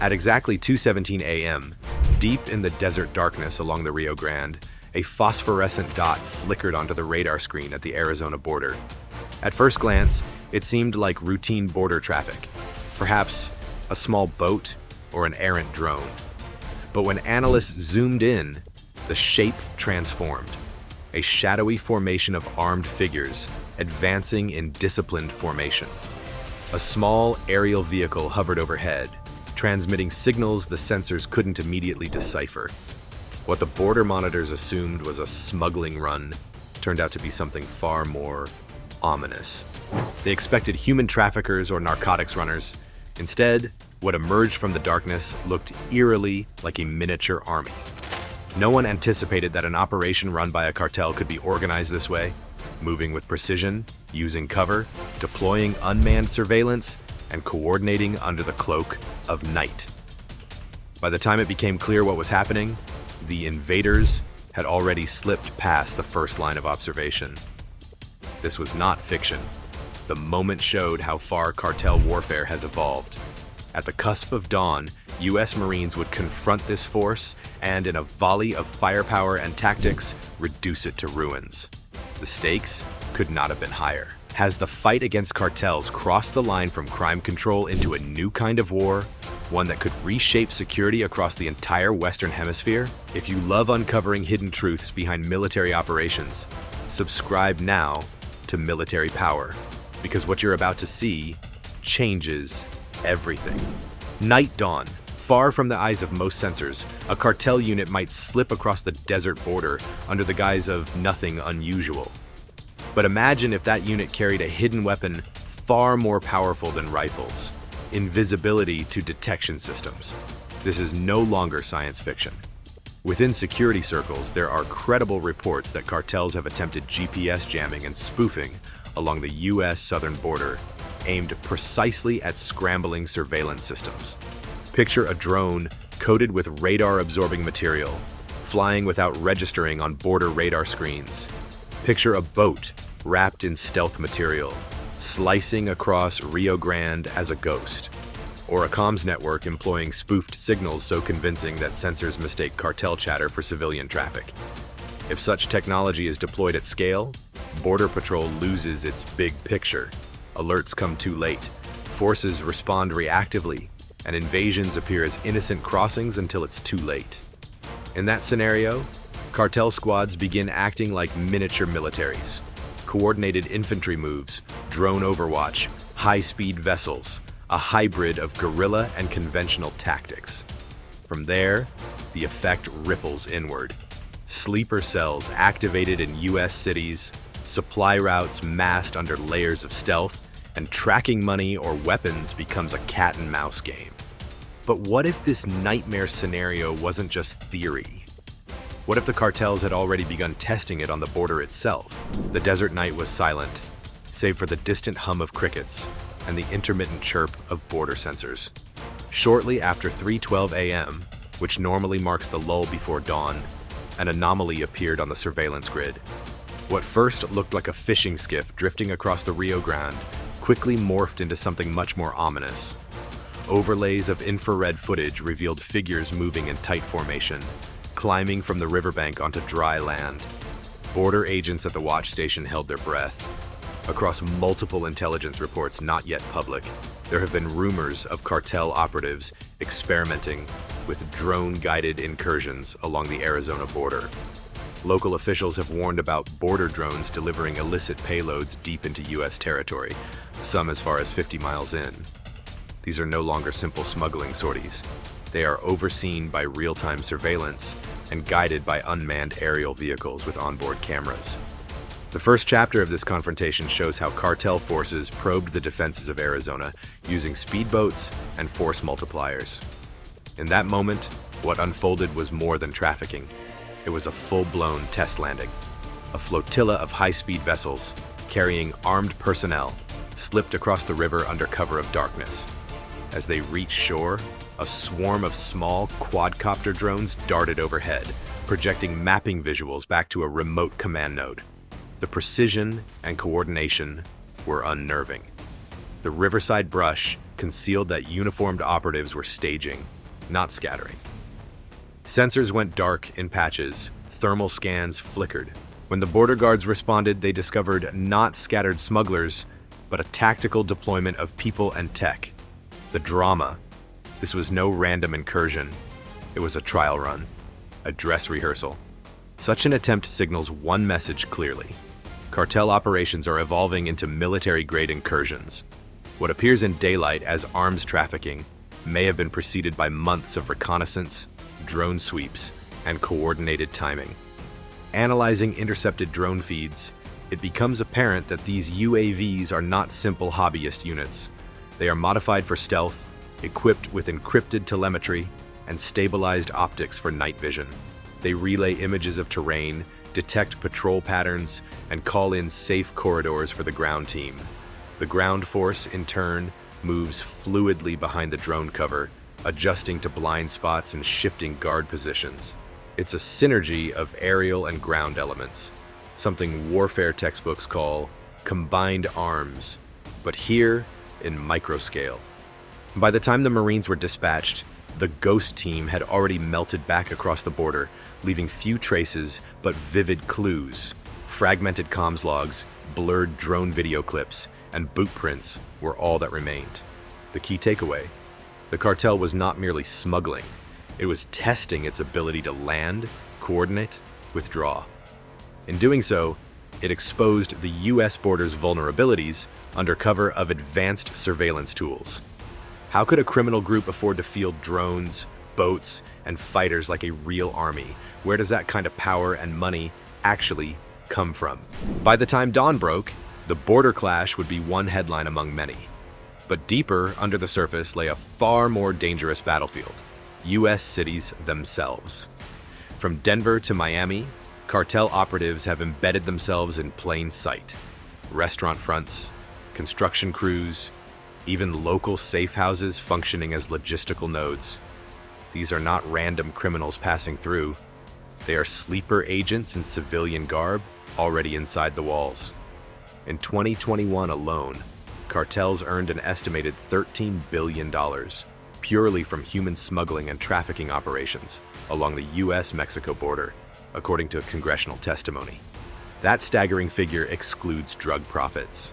At exactly 2:17 a.m., deep in the desert darkness along the Rio Grande, a phosphorescent dot flickered onto the radar screen at the Arizona border. At first glance, it seemed like routine border traffic, perhaps a small boat or an errant drone. But when analysts zoomed in, the shape transformed. A shadowy formation of armed figures advancing in disciplined formation. A small aerial vehicle hovered overhead, transmitting signals the sensors couldn't immediately decipher. What the border monitors assumed was a smuggling run turned out to be something far more ominous. They expected human traffickers or narcotics runners. Instead, what emerged from the darkness looked eerily like a miniature army. No one anticipated that an operation run by a cartel could be organized this way, moving with precision, using cover, deploying unmanned surveillance, and coordinating under the cloak of night. By the time it became clear what was happening, the invaders had already slipped past the first line of observation. This was not fiction. The moment showed how far cartel warfare has evolved. At the cusp of dawn, U.S. Marines would confront this force and, in a volley of firepower and tactics, reduce it to ruins. The stakes could not have been higher. Has the fight against cartels crossed the line from crime control into a new kind of war, one that could reshape security across the entire Western Hemisphere? If you love uncovering hidden truths behind military operations, subscribe now to Military Power, because what you're about to see changes everything. Night dawn. Far from the eyes of most sensors, a cartel unit might slip across the desert border under the guise of nothing unusual. But imagine if that unit carried a hidden weapon far more powerful than rifles: invisibility to detection systems. This is no longer science fiction. Within security circles, there are credible reports that cartels have attempted GPS jamming and spoofing along the U.S. southern border, aimed precisely at scrambling surveillance systems. Picture a drone coated with radar-absorbing material, flying without registering on border radar screens. Picture a boat wrapped in stealth material, slicing across Rio Grande as a ghost. Or a comms network employing spoofed signals so convincing that sensors mistake cartel chatter for civilian traffic. If such technology is deployed at scale, Border Patrol loses its big picture. Alerts come too late, forces respond reactively, and invasions appear as innocent crossings until it's too late. In that scenario, cartel squads begin acting like miniature militaries. Coordinated infantry moves, drone overwatch, high-speed vessels, a hybrid of guerrilla and conventional tactics. From there, the effect ripples inward. Sleeper cells activated in U.S. cities, supply routes masked under layers of stealth, and tracking money or weapons becomes a cat-and-mouse game. But what if this nightmare scenario wasn't just theory? What if the cartels had already begun testing it on the border itself? The desert night was silent, save for the distant hum of crickets and the intermittent chirp of border sensors. Shortly after 3:12 a.m., which normally marks the lull before dawn, an anomaly appeared on the surveillance grid. What first looked like a fishing skiff drifting across the Rio Grande quickly morphed into something much more ominous. Overlays of infrared footage revealed figures moving in tight formation, climbing from the riverbank onto dry land. Border agents at the watch station held their breath. Across multiple intelligence reports not yet public, there have been rumors of cartel operatives experimenting with drone-guided incursions along the Arizona border. Local officials have warned about border drones delivering illicit payloads deep into U.S. territory, some as far as 50 miles in. These are no longer simple smuggling sorties. They are overseen by real-time surveillance and guided by unmanned aerial vehicles with onboard cameras. The first chapter of this confrontation shows how cartel forces probed the defenses of Arizona using speedboats and force multipliers. In that moment, what unfolded was more than trafficking. It was a full-blown test landing. A flotilla of high-speed vessels, carrying armed personnel, slipped across the river under cover of darkness. As they reached shore, a swarm of small quadcopter drones darted overhead, projecting mapping visuals back to a remote command node. The precision and coordination were unnerving. The riverside brush concealed that uniformed operatives were staging, not scattering. Sensors went dark in patches, thermal scans flickered. When the border guards responded, they discovered not scattered smugglers, but a tactical deployment of people and tech. The drama. This was no random incursion. It was a trial run, a dress rehearsal. Such an attempt signals one message clearly. Cartel operations are evolving into military-grade incursions. What appears in daylight as arms trafficking may have been preceded by months of reconnaissance, drone sweeps, and coordinated timing. Analyzing intercepted drone feeds, it becomes apparent that these UAVs are not simple hobbyist units. They are modified for stealth, equipped with encrypted telemetry, and stabilized optics for night vision. They relay images of terrain, detect patrol patterns, and call in safe corridors for the ground team. The ground force, in turn, moves fluidly behind the drone cover, adjusting to blind spots and shifting guard positions. It's a synergy of aerial and ground elements, something warfare textbooks call combined arms, but here in microscale. By the time the Marines were dispatched, the Ghost team had already melted back across the border, leaving few traces but vivid clues. Fragmented comms logs, blurred drone video clips, and boot prints were all that remained. The key takeaway: the cartel was not merely smuggling, it was testing its ability to land, coordinate, withdraw. In doing so, it exposed the US border's vulnerabilities under cover of advanced surveillance tools. How could a criminal group afford to field drones, boats, and fighters like a real army? Where does that kind of power and money actually come from? By the time dawn broke, the border clash would be one headline among many. But deeper under the surface lay a far more dangerous battlefield: US cities themselves. From Denver to Miami, cartel operatives have embedded themselves in plain sight. Restaurant fronts, construction crews, even local safe houses functioning as logistical nodes. These are not random criminals passing through. They are sleeper agents in civilian garb already inside the walls. In 2021 alone, cartels earned an estimated $13 billion purely from human smuggling and trafficking operations along the US-Mexico border, according to congressional testimony. That staggering figure excludes drug profits.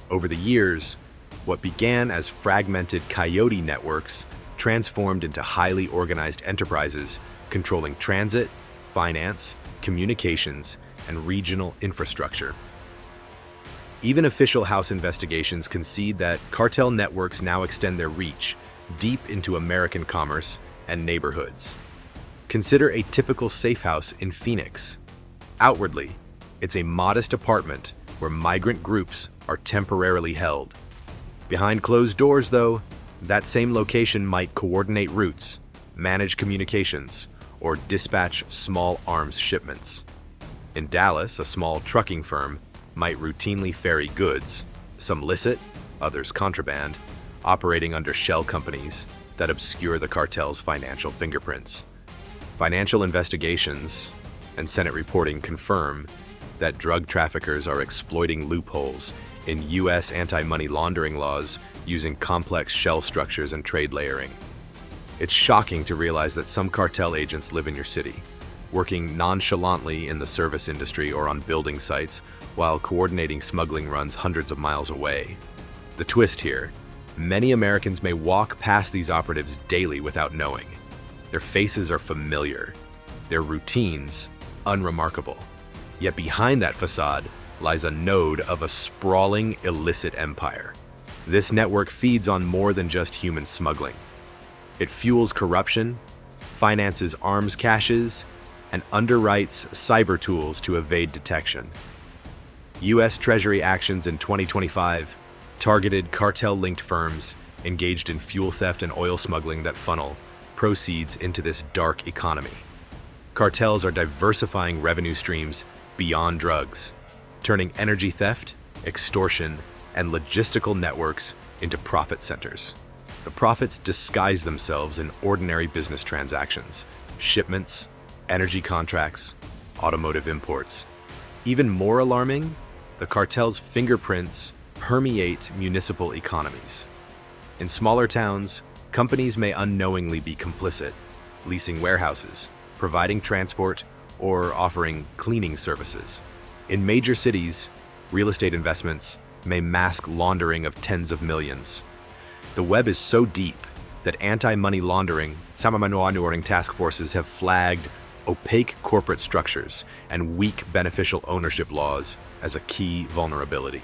Over the years, what began as fragmented coyote networks transformed into highly organized enterprises controlling transit, finance, communications, and regional infrastructure. Even official House investigations concede that cartel networks now extend their reach deep into American commerce and neighborhoods. Consider a typical safe house in Phoenix. Outwardly, it's a modest apartment where migrant groups are temporarily held. Behind closed doors, though, that same location might coordinate routes, manage communications, or dispatch small arms shipments. In Dallas, a small trucking firm might routinely ferry goods, some licit, others contraband, operating under shell companies that obscure the cartel's financial fingerprints. Financial investigations and Senate reporting confirm that drug traffickers are exploiting loopholes in U.S. anti-money laundering laws using complex shell structures and trade layering. It's shocking to realize that some cartel agents live in your city, working nonchalantly in the service industry or on building sites while coordinating smuggling runs hundreds of miles away. The twist here: many Americans may walk past these operatives daily without knowing. Their faces are familiar, their routines unremarkable. Yet behind that facade lies a node of a sprawling illicit empire. This network feeds on more than just human smuggling. It fuels corruption, finances arms caches, and underwrites cyber tools to evade detection. U.S. Treasury actions in 2025 targeted cartel-linked firms engaged in fuel theft and oil smuggling that funnel proceeds into this dark economy. Cartels are diversifying revenue streams beyond drugs, turning energy theft, extortion, and logistical networks into profit centers. The profits disguise themselves in ordinary business transactions: shipments, energy contracts, automotive imports. Even more alarming, the cartel's fingerprints permeate municipal economies. In smaller towns, companies may unknowingly be complicit, leasing warehouses, providing transport, or offering cleaning services. In major cities, real estate investments may mask laundering of tens of millions. The web is so deep that anti-money laundering task forces have flagged opaque corporate structures and weak beneficial ownership laws as a key vulnerability.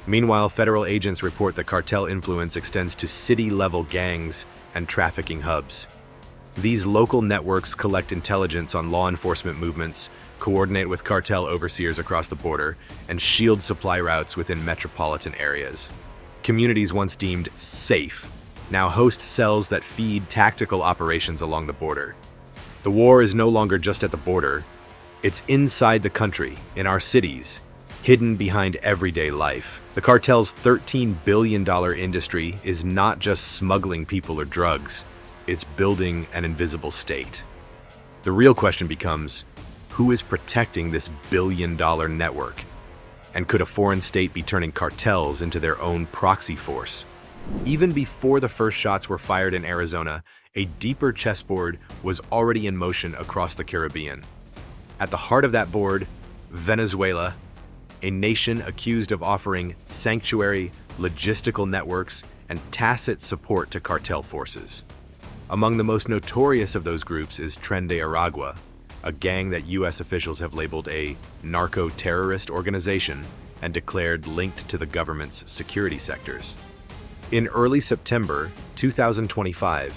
Meanwhile, federal agents report that cartel influence extends to city-level gangs and trafficking hubs. These local networks collect intelligence on law enforcement movements, coordinate with cartel overseers across the border, and shield supply routes within metropolitan areas. Communities once deemed safe now host cells that feed tactical operations along the border. The war is no longer just at the border, it's inside the country, in our cities, hidden behind everyday life. The cartel's $13 billion industry is not just smuggling people or drugs, it's building an invisible state. The real question becomes, who is protecting this billion-dollar network? And could a foreign state be turning cartels into their own proxy force? Even before the first shots were fired in Arizona, a deeper chessboard was already in motion across the Caribbean. At the heart of that board, Venezuela, a nation accused of offering sanctuary, logistical networks, and tacit support to cartel forces. Among the most notorious of those groups is Tren de Aragua, a gang that U.S. officials have labeled a narco-terrorist organization and declared linked to the government's security sectors. In early September 2025,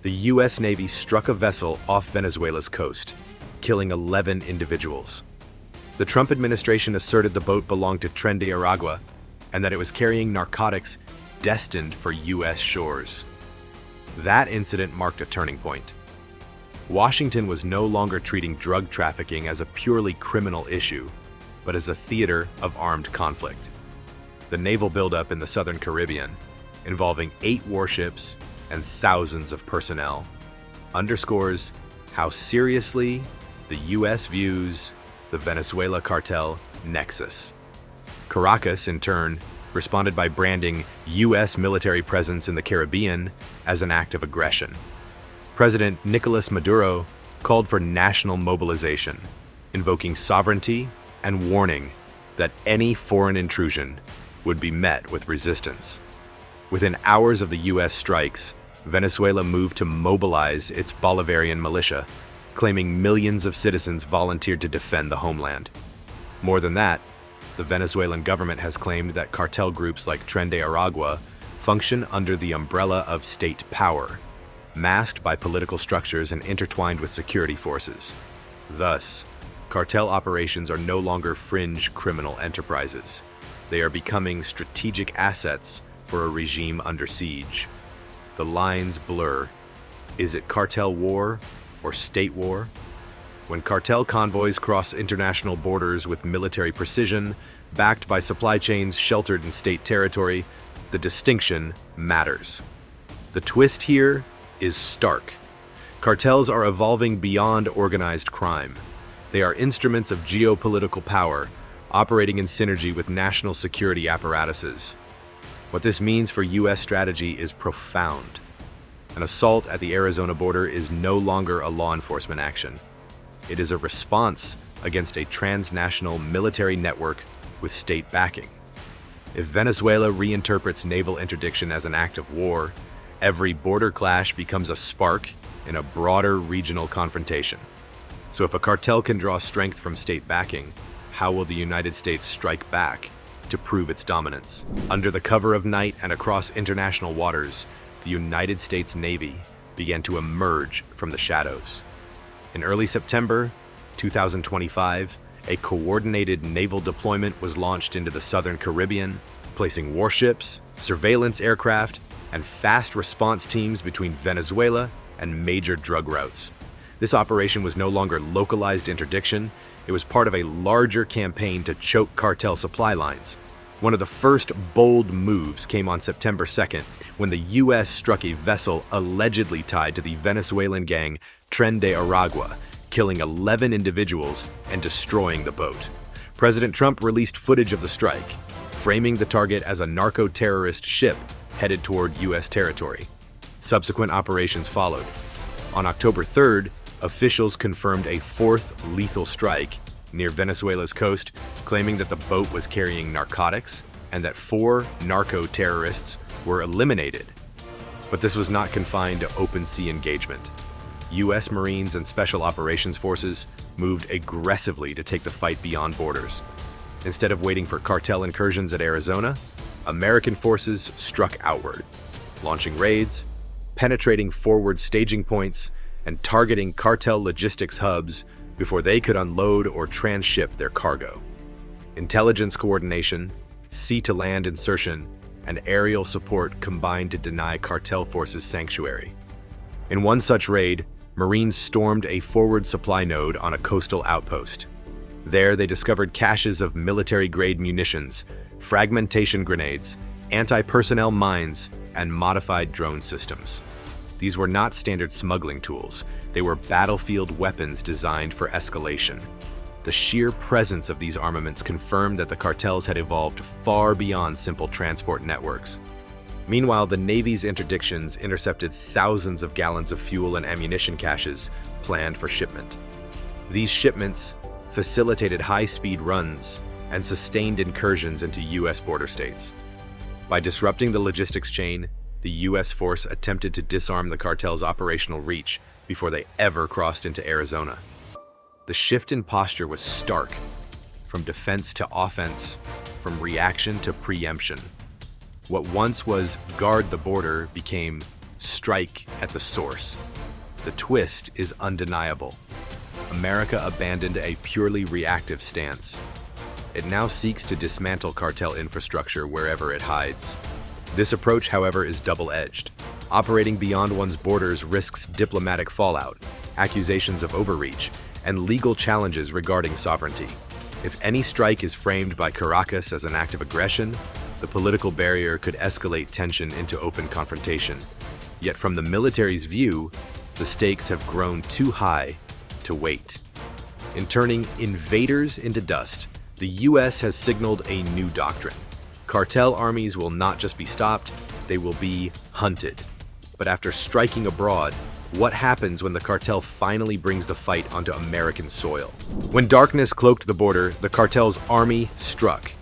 the U.S. Navy struck a vessel off Venezuela's coast, killing 11 individuals. The Trump administration asserted the boat belonged to Tren de Aragua and that it was carrying narcotics destined for U.S. shores. That incident marked a turning point. Washington was no longer treating drug trafficking as a purely criminal issue, but as a theater of armed conflict. The naval buildup in the southern Caribbean, involving 8 warships and thousands of personnel, underscores how seriously the U.S. views the Venezuela cartel nexus. Caracas, in turn, responded by branding U.S. military presence in the Caribbean as an act of aggression. President Nicolas Maduro called for national mobilization, invoking sovereignty and warning that any foreign intrusion would be met with resistance. Within hours of the U.S. strikes, Venezuela moved to mobilize its Bolivarian militia, claiming millions of citizens volunteered to defend the homeland. More than that, the Venezuelan government has claimed that cartel groups like Tren de Aragua function under the umbrella of state power, masked by political structures and intertwined with security forces. Thus, cartel operations are no longer fringe criminal enterprises. They are becoming strategic assets for a regime under siege. The lines blur. Is it cartel war or state war? When cartel convoys cross international borders with military precision, backed by supply chains sheltered in state territory, the distinction matters. The twist here is stark. Cartels are evolving beyond organized crime. They are instruments of geopolitical power, operating in synergy with national security apparatuses. What this means for U.S. strategy is profound. An assault at the Arizona border is no longer a law enforcement action. It is a response against a transnational military network with state backing. If Venezuela reinterprets naval interdiction as an act of war, every border clash becomes a spark in a broader regional confrontation. So if a cartel can draw strength from state backing, how will the United States strike back to prove its dominance? Under the cover of night and across international waters, the United States Navy began to emerge from the shadows. In early September 2025, a coordinated naval deployment was launched into the southern Caribbean, placing warships, surveillance aircraft, and fast response teams between Venezuela and major drug routes. This operation was no longer localized interdiction, it was part of a larger campaign to choke cartel supply lines. One of the first bold moves came on September 2nd, when the U.S. struck a vessel allegedly tied to the Venezuelan gang Tren de Aragua, killing 11 individuals and destroying the boat. President Trump released footage of the strike, framing the target as a narco-terrorist ship headed toward U.S. territory. Subsequent operations followed. On October 3rd, officials confirmed a fourth lethal strike near Venezuela's coast, claiming that the boat was carrying narcotics and that 4 narco-terrorists were eliminated. But this was not confined to open sea engagement. U.S. Marines and Special Operations Forces moved aggressively to take the fight beyond borders. Instead of waiting for cartel incursions at Arizona, American forces struck outward, launching raids, penetrating forward staging points, and targeting cartel logistics hubs before they could unload or transship their cargo. Intelligence coordination, sea-to-land insertion, and aerial support combined to deny cartel forces sanctuary. In one such raid, Marines stormed a forward supply node on a coastal outpost. There they discovered caches of military-grade munitions, fragmentation grenades, anti-personnel mines, and modified drone systems. These were not standard smuggling tools. They were battlefield weapons designed for escalation. The sheer presence of these armaments confirmed that the cartels had evolved far beyond simple transport networks. Meanwhile, the Navy's interdictions intercepted thousands of gallons of fuel and ammunition caches planned for shipment. These shipments facilitated high-speed runs and sustained incursions into U.S. border states. By disrupting the logistics chain, the U.S. force attempted to disarm the cartel's operational reach before they ever crossed into Arizona. The shift in posture was stark, from defense to offense, from reaction to preemption. What once was guard the border became strike at the source. The twist is undeniable. America abandoned a purely reactive stance. It now seeks to dismantle cartel infrastructure wherever it hides. This approach, however, is double-edged. Operating beyond one's borders risks diplomatic fallout, accusations of overreach, and legal challenges regarding sovereignty. If any strike is framed by Caracas as an act of aggression, the political barrier could escalate tension into open confrontation. Yet from the military's view, the stakes have grown too high to wait. In turning invaders into dust, the U.S. has signaled a new doctrine. Cartel armies will not just be stopped, they will be hunted. But after striking abroad, what happens when the cartel finally brings the fight onto American soil? When darkness cloaked the border, the cartel's army struck.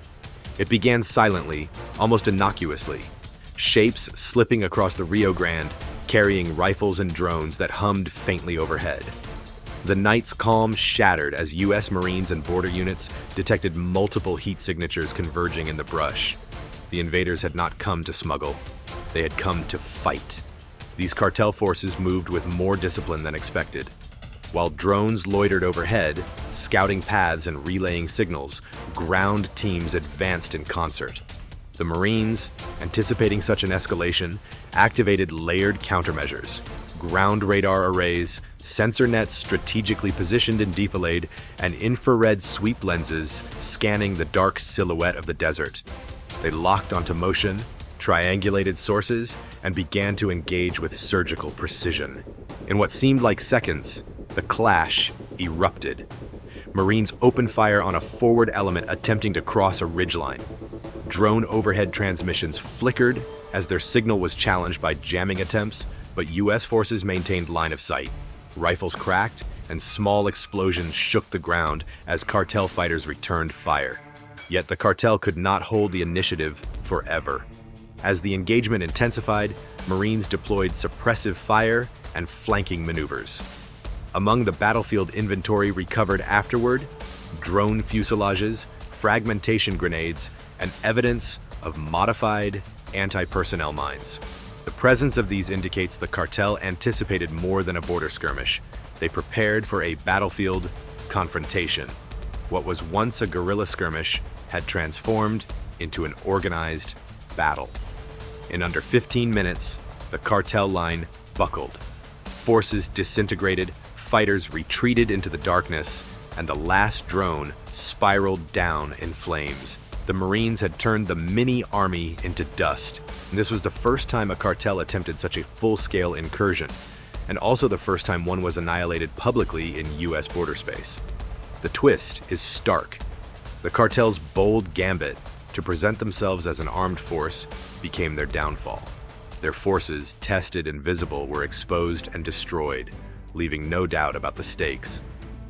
It began silently, almost innocuously, shapes slipping across the Rio Grande, carrying rifles and drones that hummed faintly overhead. The night's calm shattered as U.S. Marines and border units detected multiple heat signatures converging in the brush. The invaders had not come to smuggle. They had come to fight. These cartel forces moved with more discipline than expected. While drones loitered overhead, scouting paths and relaying signals, ground teams advanced in concert. The Marines, anticipating such an escalation, activated layered countermeasures, ground radar arrays, sensor nets strategically positioned and defilade, and infrared sweep lenses scanning the dark silhouette of the desert. They locked onto motion, triangulated sources, and began to engage with surgical precision. In what seemed like seconds, the clash erupted. Marines opened fire on a forward element attempting to cross a ridgeline. Drone overhead transmissions flickered as their signal was challenged by jamming attempts, but U.S. forces maintained line of sight. Rifles cracked, and small explosions shook the ground as cartel fighters returned fire. Yet the cartel could not hold the initiative forever. As the engagement intensified, Marines deployed suppressive fire and flanking maneuvers. Among the battlefield inventory recovered afterward, drone fuselages, fragmentation grenades, and evidence of modified anti-personnel mines. The presence of these indicates the cartel anticipated more than a border skirmish. They prepared for a battlefield confrontation. What was once a guerrilla skirmish had transformed into an organized battle. In under 15 minutes, the cartel line buckled. Forces disintegrated, fighters retreated into the darkness, and the last drone spiraled down in flames. The Marines had turned the mini-army into dust, and this was the first time a cartel attempted such a full-scale incursion, and also the first time one was annihilated publicly in U.S. border space. The twist is stark. The cartel's bold gambit to present themselves as an armed force became their downfall. Their forces, tested and visible, were exposed and destroyed, leaving no doubt about the stakes.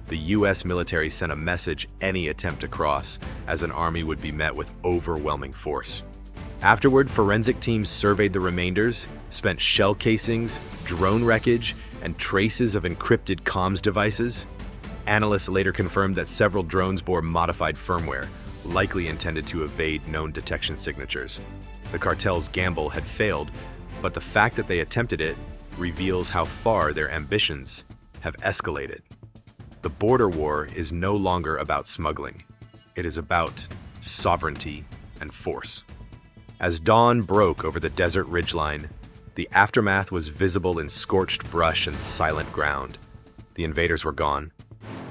The U.S. military sent a message any attempt to cross, as an army would be met with overwhelming force. Afterward, forensic teams surveyed the remainders, spent shell casings, drone wreckage, and traces of encrypted comms devices. Analysts later confirmed that several drones bore modified firmware, likely intended to evade known detection signatures. The cartel's gamble had failed, but the fact that they attempted it reveals how far their ambitions have escalated. The border war is no longer about smuggling. It is about sovereignty and force. As dawn broke over the desert ridgeline, the aftermath was visible in scorched brush and silent ground. The invaders were gone.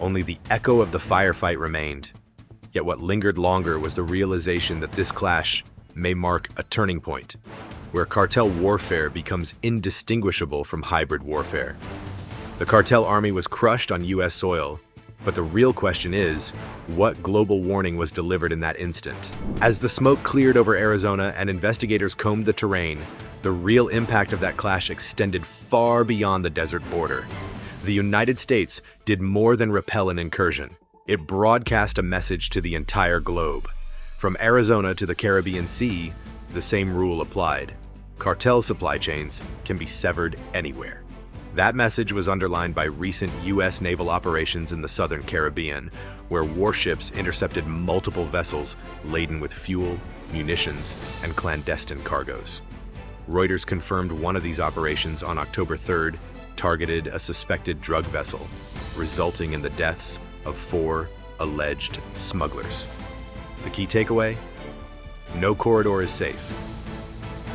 Only the echo of the firefight remained. Yet what lingered longer was the realization that this clash may mark a turning point, where cartel warfare becomes indistinguishable from hybrid warfare. The cartel army was crushed on U.S. soil, but the real question is, what global warning was delivered in that instant? As the smoke cleared over Arizona and investigators combed the terrain, the real impact of that clash extended far beyond the desert border. The United States did more than repel an incursion. It broadcast a message to the entire globe. From Arizona to the Caribbean Sea, the same rule applied. Cartel supply chains can be severed anywhere. That message was underlined by recent U.S. naval operations in the southern Caribbean, where warships intercepted multiple vessels laden with fuel, munitions, and clandestine cargoes. Reuters confirmed one of these operations on October 3rd targeted a suspected drug vessel, resulting in the deaths of 4 alleged smugglers. The key takeaway? No corridor is safe.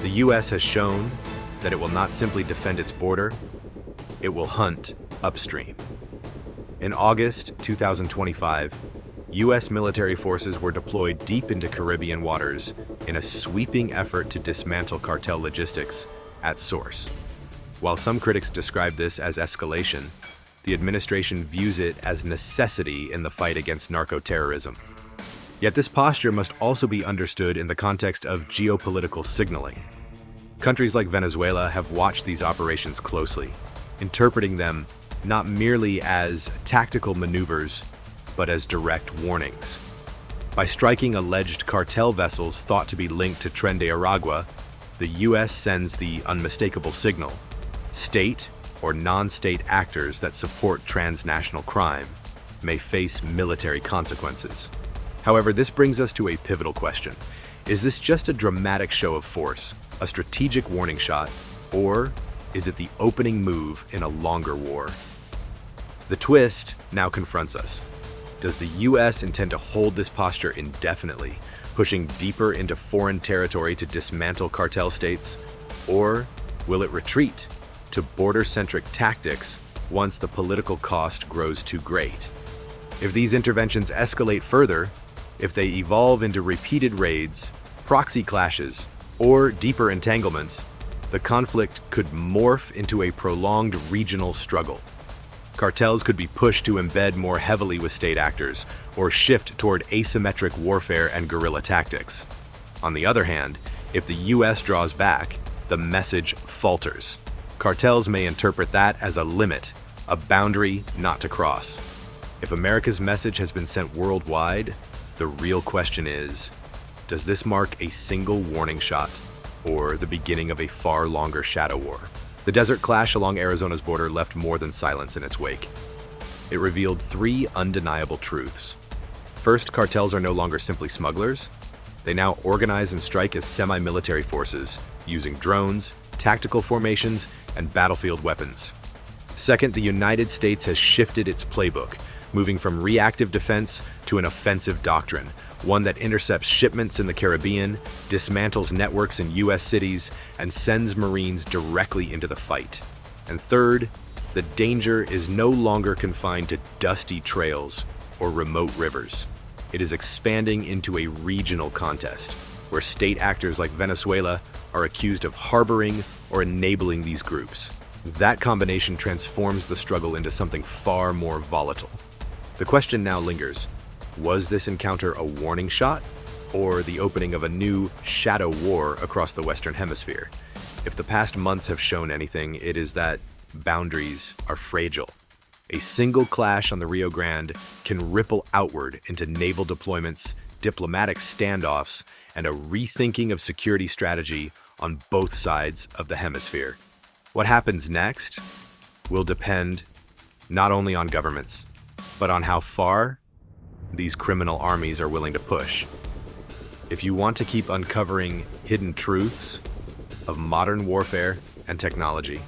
The U.S. has shown that it will not simply defend its border, it will hunt upstream. In August 2025, U.S. military forces were deployed deep into Caribbean waters in a sweeping effort to dismantle cartel logistics at source. While some critics describe this as escalation, the administration views it as necessity in the fight against narco-terrorism. Yet this posture must also be understood in the context of geopolitical signaling. Countries like Venezuela have watched these operations closely, interpreting them not merely as tactical maneuvers, but as direct warnings. By striking alleged cartel vessels thought to be linked to Tren de Aragua, the U.S. sends the unmistakable signal: state or non-state actors that support transnational crime may face military consequences. However, this brings us to a pivotal question. Is this just a dramatic show of force, a strategic warning shot, or is it the opening move in a longer war? The twist now confronts us. Does the U.S. intend to hold this posture indefinitely, pushing deeper into foreign territory to dismantle cartel states? Or will it retreat to border-centric tactics once the political cost grows too great? If these interventions escalate further, if they evolve into repeated raids, proxy clashes, or deeper entanglements, the conflict could morph into a prolonged regional struggle. Cartels could be pushed to embed more heavily with state actors, or shift toward asymmetric warfare and guerrilla tactics. On the other hand, if the U.S. draws back, the message falters. Cartels may interpret that as a limit, a boundary not to cross. If America's message has been sent worldwide, the real question is, does this mark a single warning shot, or the beginning of a far longer shadow war? The desert clash along Arizona's border left more than silence in its wake. It revealed 3 undeniable truths. First, cartels are no longer simply smugglers. They now organize and strike as semi-military forces, using drones, tactical formations, and battlefield weapons. Second, the United States has shifted its playbook, moving from reactive defense to an offensive doctrine, one that intercepts shipments in the Caribbean, dismantles networks in U.S. cities, and sends Marines directly into the fight. And third, the danger is no longer confined to dusty trails or remote rivers. It is expanding into a regional contest, where state actors like Venezuela are accused of harboring or enabling these groups. That combination transforms the struggle into something far more volatile. The question now lingers: was this encounter a warning shot, or the opening of a new shadow war across the Western Hemisphere? If the past months have shown anything, it is that boundaries are fragile. A single clash on the Rio Grande can ripple outward into naval deployments, diplomatic standoffs, and a rethinking of security strategy on both sides of the hemisphere. What happens next will depend not only on governments, but on how far these criminal armies are willing to push. If you want to keep uncovering hidden truths of modern warfare and technology,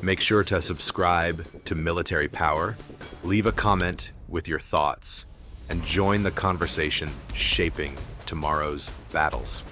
make sure to subscribe to Military Power, leave a comment with your thoughts, and join the conversation shaping tomorrow's battles.